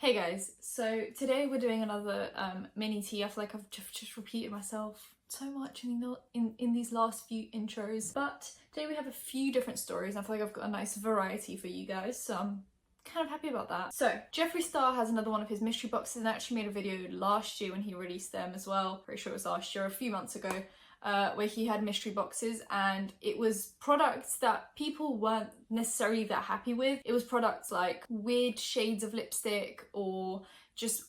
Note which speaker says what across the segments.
Speaker 1: Hey guys, so today we're doing another mini tea. I feel like I've just repeated myself so much in these last few intros, but today we have a few different stories. I feel like I've got a nice variety for you guys, so I'm kind of happy about that. So Jeffree Star has another one of his mystery boxes and actually made a video last year when he released them as well. Pretty sure it was last year, a few months ago. Where he had mystery boxes, and it was products that people weren't necessarily that happy with. It was products like weird shades of lipstick or just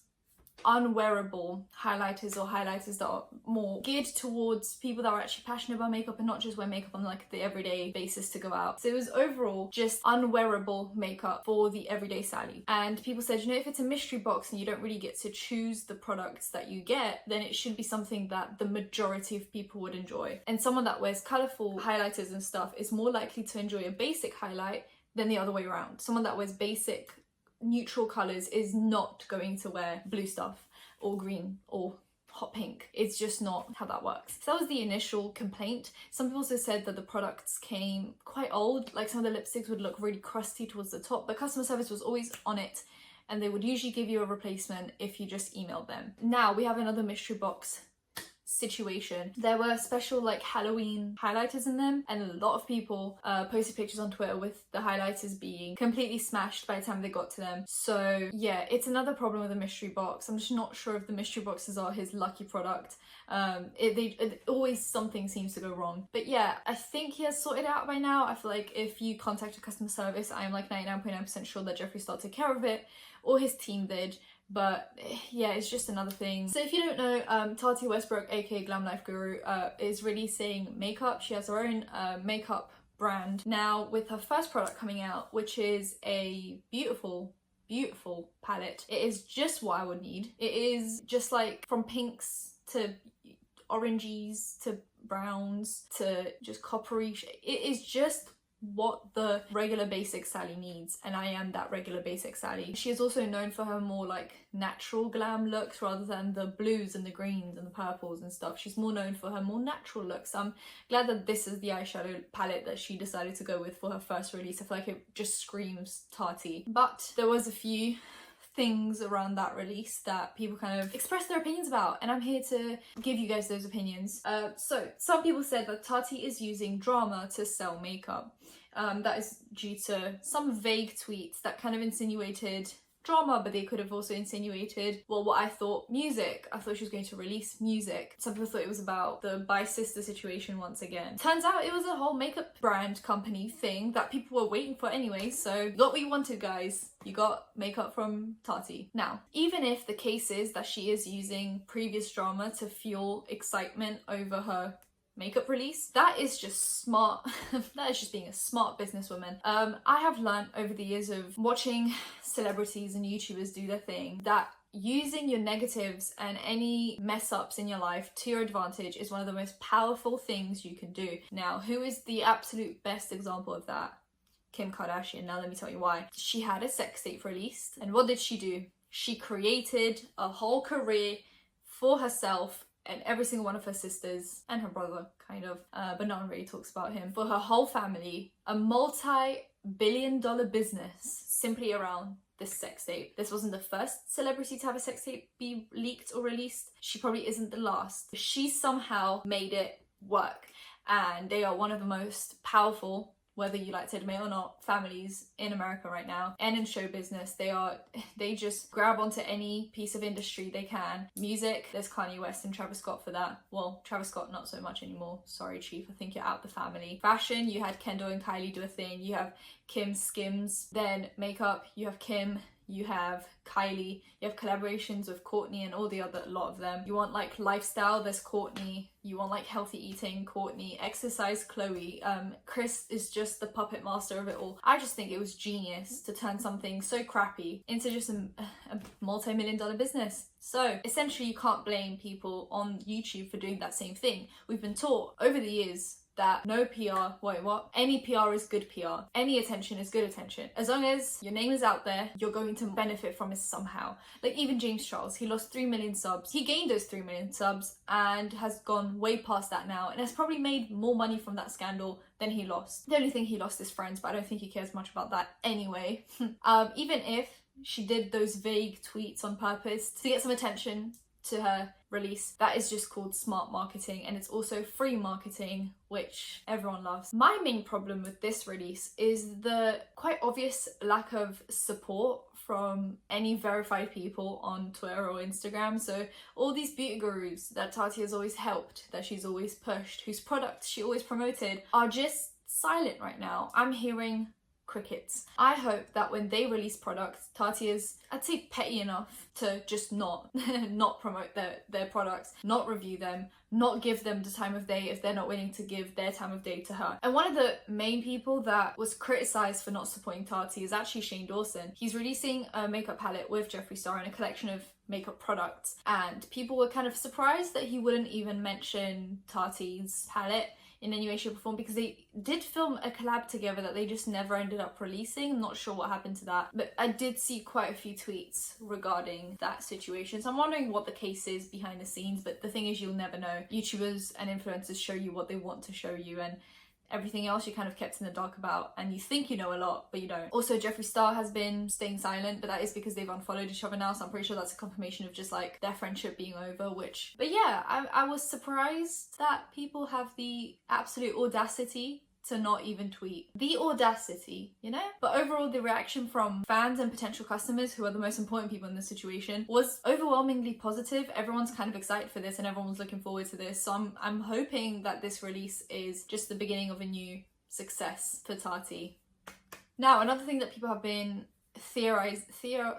Speaker 1: unwearable highlighters or highlighters that are more geared towards people that are actually passionate about makeup and not just wear makeup on like the everyday basis to go out. So it was overall just unwearable makeup for the everyday Sally. And people said, you know, if it's a mystery box and you don't really get to choose the products that you get, then it should be something that the majority of people would enjoy. And someone that wears colourful highlighters and stuff is more likely to enjoy a basic highlight than the other way around. Someone that wears basic neutral colours is not going to wear blue stuff or green or hot pink. It's just not how that works. So that was the initial complaint. Some people also said that the products came quite old, like some of the lipsticks would look really crusty towards the top, but customer service was always on it and they would usually give you a replacement if you just emailed them. Now we have another mystery box situation. There were special like Halloween highlighters in them, and a lot of people posted pictures on Twitter with the highlighters being completely smashed by the time they got to them. So yeah, it's another problem with the mystery box. I'm just not sure if the mystery boxes are his lucky product. Always something seems to go wrong, but yeah, I think he has sorted it out by now. I feel like if you contacted customer service, I am like 99.9% sure that Jeffree Star took care of it, or his team did. But yeah, it's just another thing. So if you don't know, Tati Westbrook, aka Glam Life Guru, is releasing makeup. She has her own makeup brand now with her first product coming out, which is a beautiful palette. It is just what I would need. It is just like from pinks to oranges to browns to just coppery. It is just what the regular basic Sally needs, and I am that regular basic Sally. She is also known for her more like natural glam looks rather than the blues and the greens and the purples and stuff. She's more known for her more natural looks. I'm glad that this is the eyeshadow palette that she decided to go with for her first release. I feel like it just screams Tati. But there was a few things around that release that people kind of expressed their opinions about, and I'm here to give you guys those opinions. So some people said that Tati is using drama to sell makeup. That is due to some vague tweets that kind of insinuated drama, but they could have also insinuated, well, what I thought music. I thought she was going to release music. Some people thought it was about the By Sister situation once again. Turns out it was a whole makeup brand company thing that people were waiting for anyway, so you got what you wanted, guys. You got makeup from Tati. Now, even if the case is that she is using previous drama to fuel excitement over her makeup release, that is just smart. That is just being a smart businesswoman. I have learned over the years of watching celebrities and YouTubers do their thing that using your negatives and any mess ups in your life to your advantage is one of the most powerful things you can do. Now, who is the absolute best example of that? Kim Kardashian. Now let me tell you why. She had a sex tape released, and what did she do? She created a whole career for herself and every single one of her sisters and her brother, kind of, but no one really talks about him. For her whole family, a multi-billion-dollar business simply around this sex tape. This wasn't the first celebrity to have a sex tape be leaked or released. She probably isn't the last. She somehow made it work, and they are one of the most powerful, whether you like to admit or not, families in America right now and in show business. They just grab onto any piece of industry they can. Music, there's Kanye West and Travis Scott for that. Well, Travis Scott not so much anymore. Sorry, Chief, I think you're out the family. Fashion, you had Kendall and Kylie do a thing. You have Kim Skims. Then makeup, you have Kim, you have Kylie, you have collaborations with Kourtney and all the other lot of them. You want like lifestyle, there's Kourtney. You want like healthy eating, Kourtney. Exercise, Chloe. Chris is just the puppet master of it all. I just think it was genius to turn something so crappy into just a multi-million-dollar business. So essentially you can't blame people on YouTube for doing that same thing. We've been taught over the years that no PR, any PR is good PR. Any attention is good attention. As long as your name is out there, you're going to benefit from it somehow. Like even James Charles, he lost 3 million subs. He gained those 3 million subs and has gone way past that now and has probably made more money from that scandal than he lost. The only thing he lost is friends, but I don't think he cares much about that anyway. Even if she did those vague tweets on purpose to get some attention to her release. That is just called smart marketing, and it's also free marketing, which everyone loves. My main problem with this release is the quite obvious lack of support from any verified people on Twitter or Instagram. So all these beauty gurus that Tati has always helped, that she's always pushed, whose products she always promoted, are just silent right now. I'm hearing crickets. I hope that when they release products, Tati is, I'd say, petty enough to just not promote their products, not review them, not give them the time of day if they're not willing to give their time of day to her. And one of the main people that was criticized for not supporting Tati is actually Shane Dawson. He's releasing a makeup palette with Jeffree Star and a collection of makeup products, and people were kind of surprised that he wouldn't even mention Tati's palette in any way, shape or form, because they did film a collab together that they just never ended up releasing. I'm not sure what happened to that, but I did see quite a few tweets regarding that situation. So I'm wondering what the case is behind the scenes, but the thing is, you'll never know. YouTubers and influencers show you what they want to show you, and everything else you're kind of kept in the dark about, and you think you know a lot, but you don't. Also, Jeffree Star has been staying silent, but that is because they've unfollowed each other now, so I'm pretty sure that's a confirmation of just like their friendship being over, which... But yeah, I was surprised that people have the absolute audacity to not even tweet. The audacity, you know? But overall, the reaction from fans and potential customers, who are the most important people in this situation, was overwhelmingly positive. Everyone's kind of excited for this and everyone's looking forward to this. So I'm hoping that this release is just the beginning of a new success for Tati. Now, another thing that people have been theorizing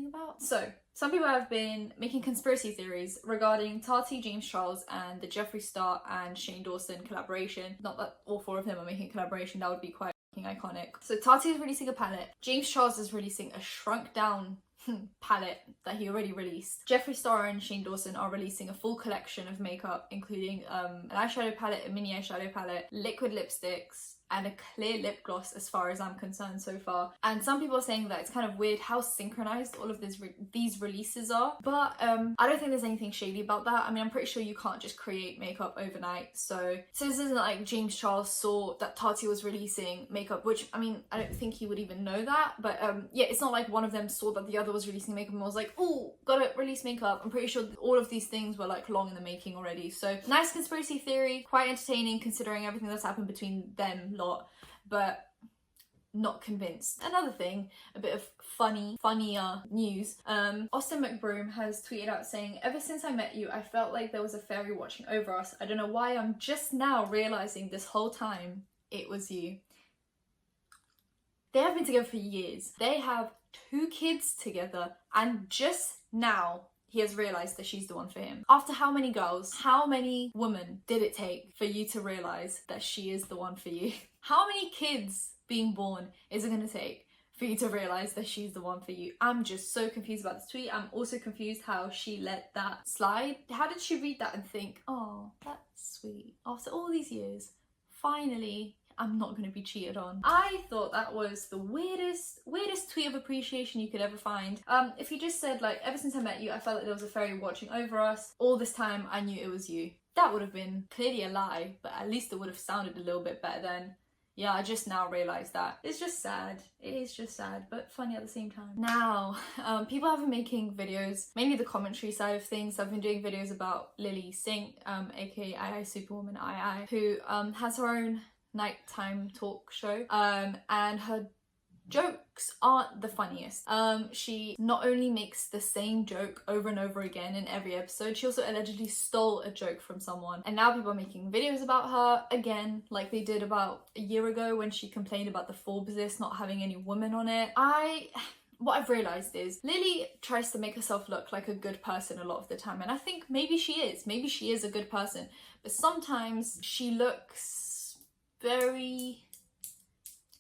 Speaker 1: about. So, some people have been making conspiracy theories regarding Tati, James Charles, and the Jeffree Star and Shane Dawson collaboration. Not that all four of them are making a collaboration, that would be quite iconic. So Tati is releasing a palette. James Charles is releasing a shrunk down palette that he already released. Jeffree Star and Shane Dawson are releasing a full collection of makeup, including an eyeshadow palette, a mini eyeshadow palette, liquid lipsticks, and a clear lip gloss, as far as I'm concerned so far. And some people are saying that it's kind of weird how synchronized all of these releases are, but I don't think there's anything shady about that. I mean, I'm pretty sure you can't just create makeup overnight, so this isn't like James Charles saw that Tati was releasing makeup, which, I mean, I don't think he would even know that, but yeah, it's not like one of them saw that the other was releasing makeup and was like, oh, gotta release makeup. I'm pretty sure all of these things were like long in the making already. So nice conspiracy theory, quite entertaining considering everything that's happened between them lot, but not convinced. Another thing, a bit of funnier news. Austin McBroom has tweeted out saying, "Ever since I met you, I felt like there was a fairy watching over us. I don't know why I'm just now realizing this whole time it was you." They have been together for years. They have 2 kids together, and just now he has realised that she's the one for him. After how many girls, how many women did it take for you to realise that she is the one for you? How many kids being born is it going to take for you to realise that she's the one for you? I'm just so confused about this tweet. I'm also confused how she let that slide. How did she read that and think, oh, that's sweet. After all these years, finally, I'm not going to be cheated on. I thought that was the weirdest tweet of appreciation you could ever find. If you just said, like, ever since I met you, I felt like there was a fairy watching over us. All this time, I knew it was you. That would have been clearly a lie, but at least it would have sounded a little bit better then. Yeah, I just now realised that. It's just sad. It is just sad, but funny at the same time. Now, people have been making videos, mainly the commentary side of things. I've been doing videos about Lilly Singh, aka II Superwoman II, who has her own nighttime talk show, and her jokes aren't the funniest. She not only makes the same joke over and over again in every episode, she also allegedly stole a joke from someone, and now people are making videos about her again, like they did about a year ago when she complained about the Forbes list not having any women on it. What I've realised is Lilly tries to make herself look like a good person a lot of the time, and I think maybe she is a good person, but sometimes she looks very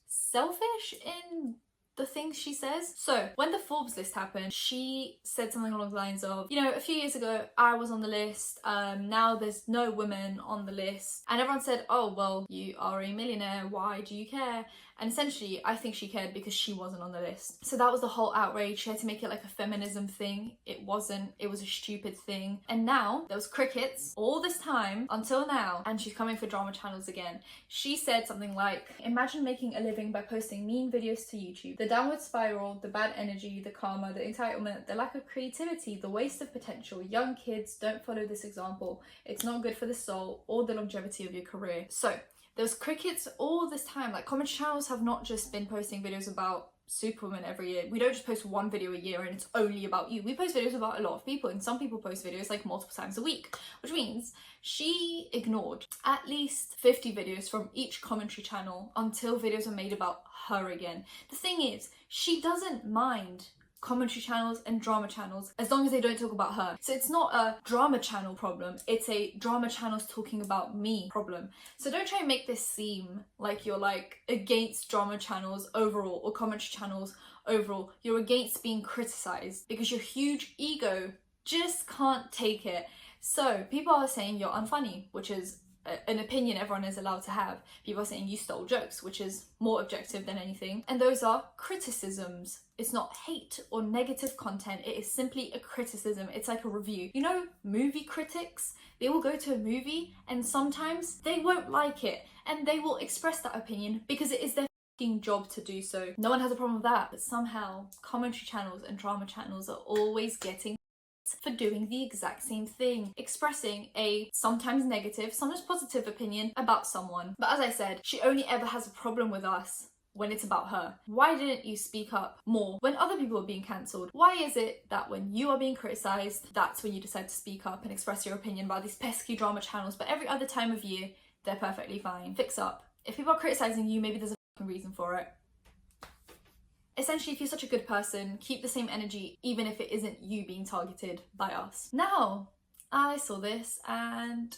Speaker 1: selfish in the things she says. So when the Forbes list happened, she said something along the lines of, you know, a few years ago I was on the list, now there's no women on the list, and everyone said, oh well, you are a millionaire, why do you care? And essentially, I think she cared because she wasn't on the list. So that was the whole outrage. She had to make it like a feminism thing. It wasn't. It was a stupid thing. And now, there was crickets all this time until now, and she's coming for drama channels again. She said something like, imagine making a living by posting mean videos to YouTube. The downward spiral, the bad energy, the karma, the entitlement, the lack of creativity, the waste of potential. Young kids, don't follow this example. It's not good for the soul or the longevity of your career. So, there was crickets all this time. Like, commentary channels have not just been posting videos about Superwoman every year. We don't just post one video a year and it's only about you. We post videos about a lot of people, and some people post videos like multiple times a week, which means she ignored at least 50 videos from each commentary channel until videos are made about her again. The thing is, she doesn't mind commentary channels and drama channels as long as they don't talk about her. So it's not a drama channel problem, it's a drama channels talking about me problem. So don't try and make this seem like you're like against drama channels overall or commentary channels overall. You're against being criticized because your huge ego just can't take it. So people are saying you're unfunny, which is an opinion everyone is allowed to have. People are saying you stole jokes, which is more objective than anything. And those are criticisms. It's not hate or negative content. It is simply a criticism. It's like a review. You know, movie critics, they will go to a movie and sometimes they won't like it and they will express that opinion because it is their job to do so. No one has a problem with that. But somehow commentary channels and drama channels are always getting for doing the exact same thing, expressing a sometimes negative, sometimes positive opinion about someone. But as I said, she only ever has a problem with us when it's about her. Why didn't you speak up more when other people are being cancelled? Why is it that when you are being criticised, that's when you decide to speak up and express your opinion about these pesky drama channels, but every other time of year, they're perfectly fine? Fix up. If people are criticising you, maybe there's a fucking reason for it. Essentially, if you're such a good person, keep the same energy even if it isn't you being targeted by us. Now, I saw this and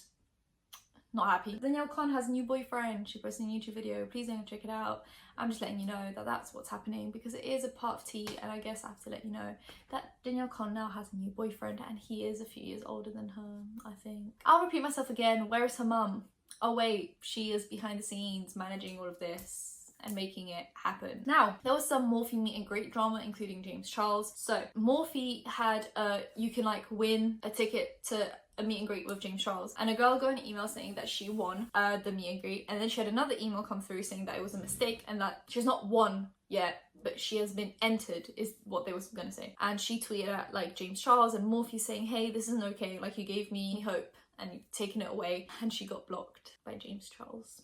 Speaker 1: not happy. Danielle Khan has a new boyfriend. She posted a YouTube video. Please don't check it out. I'm just letting you know that that's what's happening because it is a part of tea, and I guess I have to let you know that Danielle Khan now has a new boyfriend and he is a few years older than her, I think. I'll repeat myself again. Where is her mum? Oh wait, she is behind the scenes managing all of this and making it happen. Now, there was some Morphe meet and greet drama, including James Charles. So Morphe had you can like win a ticket to a meet and greet with James Charles, and a girl got an email saying that she won the meet and greet, and then she had another email come through saying that it was a mistake and that she's not won yet, but she has been entered, is what they was gonna say. And she tweeted at like James Charles and Morphe saying, hey, this isn't okay, like you gave me hope and you've taken it away, and she got blocked by James Charles.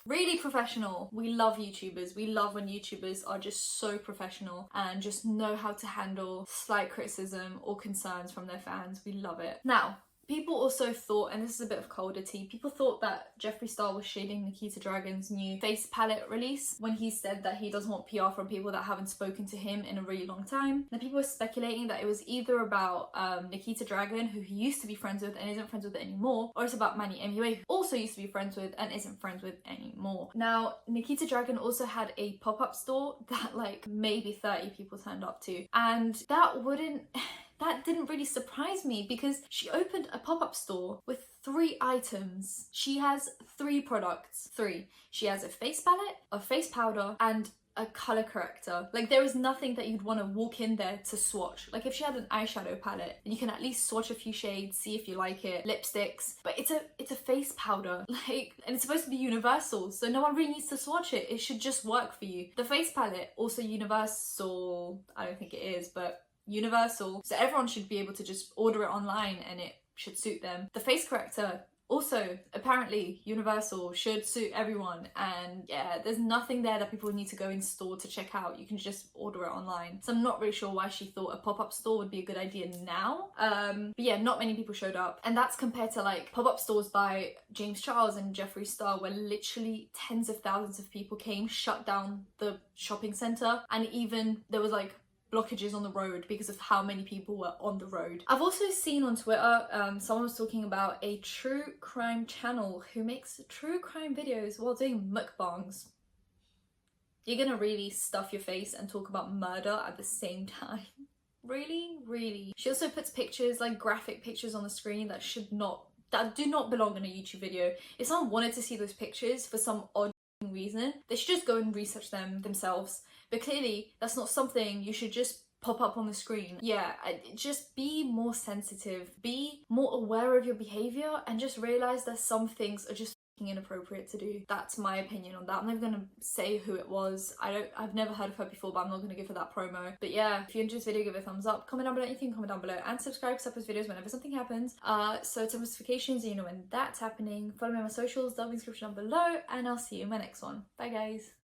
Speaker 1: Really professional. We love YouTubers. We love when YouTubers are just so professional and just know how to handle slight criticism or concerns from their fans. We love it. Now, people also thought, and this is a bit of colder tea, people thought that Jeffree Star was shading Nikita Dragun's new face palette release when he said that he doesn't want PR from people that haven't spoken to him in a really long time. And people were speculating that it was either about Nikita Dragun, who he used to be friends with and isn't friends with anymore, or it's about Manny MUA, who also used to be friends with and isn't friends with anymore. Now, Nikita Dragun also had a pop-up store that like maybe 30 people turned up to, and that didn't really surprise me because she opened a pop-up store with 3 items. She has 3 products. 3. She has a face palette, a face powder, and a color corrector. Like, there is nothing that you'd want to walk in there to swatch. Like, if she had an eyeshadow palette, you can at least swatch a few shades, see if you like it, lipsticks, but it's a face powder, like, and it's supposed to be universal, so no one really needs to swatch it. It should just work for you. The face palette, also universal, I don't think it is, but universal, so everyone should be able to just order it online and it should suit them. The face corrector, also apparently universal, should suit everyone, and yeah, there's nothing there that people need to go in store to check out. You can just order it online. So I'm not really sure why she thought a pop-up store would be a good idea now. But yeah, not many people showed up, and that's compared to like pop-up stores by James Charles and Jeffree Star, where literally tens of thousands of people came, shut down the shopping center, and even there was like blockages on the road because of how many people were on the road. I've also seen on Twitter, someone was talking about a true crime channel who makes true crime videos while doing mukbangs. You're gonna really stuff your face and talk about murder at the same time? Really? Really? She also puts pictures, like graphic pictures on the screen that do not belong in a YouTube video. If someone wanted to see those pictures for some odd reason, they should just go and research them themselves. But clearly, that's not something you should just pop up on the screen. Yeah, just be more sensitive, be more aware of your behavior, and just realize that some things are just inappropriate to do. That's my opinion on that. I'm never gonna say who it was. I've never heard of her before, but I'm not gonna give her that promo. But yeah, if you enjoyed this video, give it a thumbs up, comment down below anything, comment down below, and subscribe because I post videos whenever something happens. So turn notifications so you know when that's happening. Follow me on my socials, down in the description down below, and I'll see you in my next one. Bye guys.